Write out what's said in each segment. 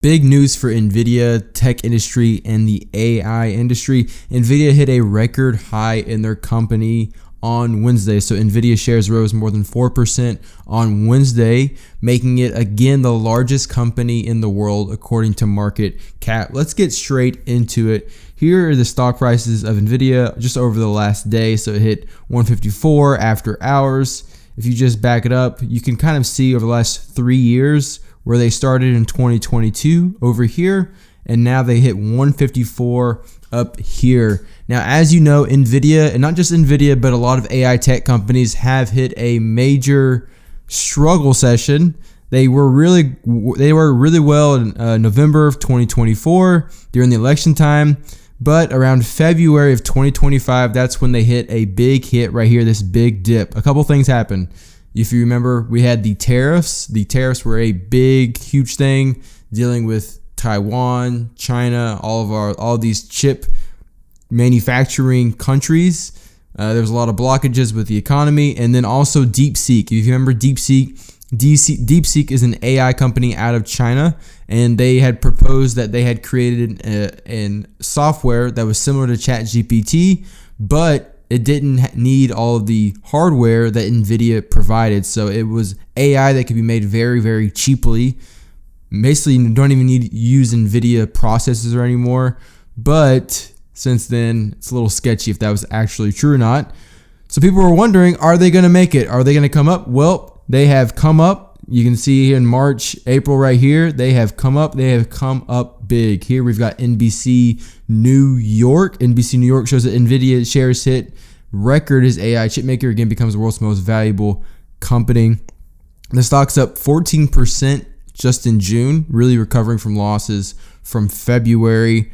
Big news for Nvidia, tech industry, and the AI industry. Nvidia hit a record high in their company on Wednesday. So Nvidia shares rose more than 4% on Wednesday, making it again the largest company in the world according to market cap. Let's get straight into it. Here are the stock prices of Nvidia just over the last day. So it hit 154 after hours. If you just back it up, you can kind of see over the last 3 years where they started in 2022 over here, and now they hit 154 up here. Now, as you know, Nvidia, and not just Nvidia, but a lot of AI tech companies have hit a major struggle session. They were really well in November of 2024 during the election time, but around February of 2025, that's when they hit a big hit right here, this big dip. A couple things happened. If you remember, we had the tariffs. The tariffs were a big, huge thing dealing with Taiwan, China, all these chip manufacturing countries. There was a lot of blockages with the economy, and then also DeepSeek. If you remember DeepSeek is an AI company out of China, and they had proposed that they had created an software that was similar to ChatGPT, but it didn't need all of the hardware that Nvidia provided. So it was AI that could be made very, very cheaply. Basically, you don't even need to use Nvidia processors anymore. But since then, it's a little sketchy if that was actually true or not. So people were wondering, are they going to make it? Are they going to come up? Well, they have come up. You can see here in March, April right here, they have come up. They have come up big. Here we've got NBC New York. NBC New York shows that Nvidia shares hit record as AI chipmaker again becomes the world's most valuable company. The stock's up 14% just in June, really recovering from losses from February.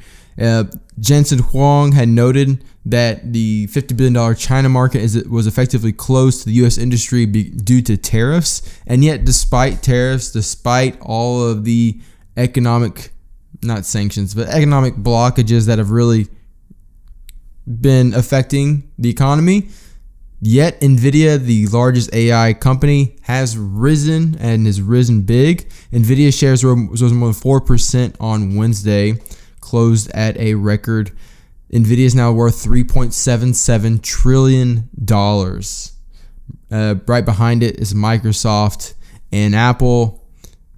Jensen Huang had noted that the $50 billion China market was effectively closed to the U.S. industry due to tariffs. And yet, despite tariffs, despite all of the economic, not sanctions, but economic blockages that have really been affecting the economy, yet Nvidia, the largest AI company, has risen and has risen big. Nvidia shares rose more than 4% on Wednesday, closed at a record. Nvidia is now worth $3.77 trillion. Right behind it is Microsoft and Apple.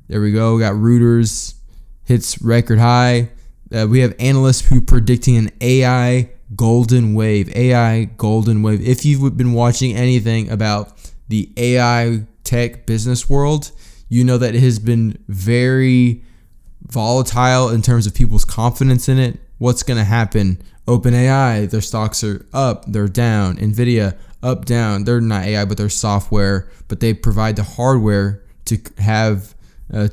There we go. We got Reuters hits record high. We have analysts who predicting an AI golden wave. If you've been watching anything about the AI tech business world, you know that it has been very volatile in terms of people's confidence in it. What's going to happen? OpenAI, their stocks are up, they're down. Nvidia, up, down. They're not AI, but they're software, but they provide the hardware to have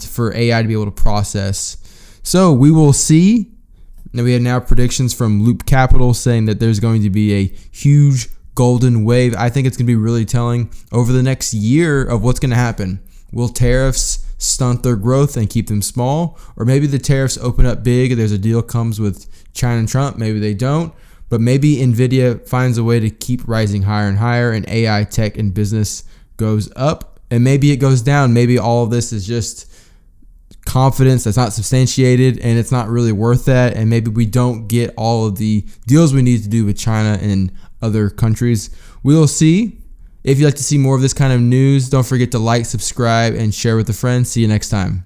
for AI to be able to process. So we will see. Now we have now predictions from Loop Capital saying that there's going to be a huge golden wave. I think it's going to be really telling over the next year of what's going to happen. Will tariffs stunt their growth and keep them small? Or maybe the tariffs open up big. There's a deal comes with China and Trump. Maybe they don't. But maybe Nvidia finds a way to keep rising higher and higher, and AI tech and business goes up. And maybe it goes down. Maybe all of this is just confidence that's not substantiated and it's not really worth that, and maybe we don't get all of the deals we need to do with China and other countries. We'll see. If you'd like to see more of this kind of news, don't forget to like, subscribe, and share with a friend. See you next time.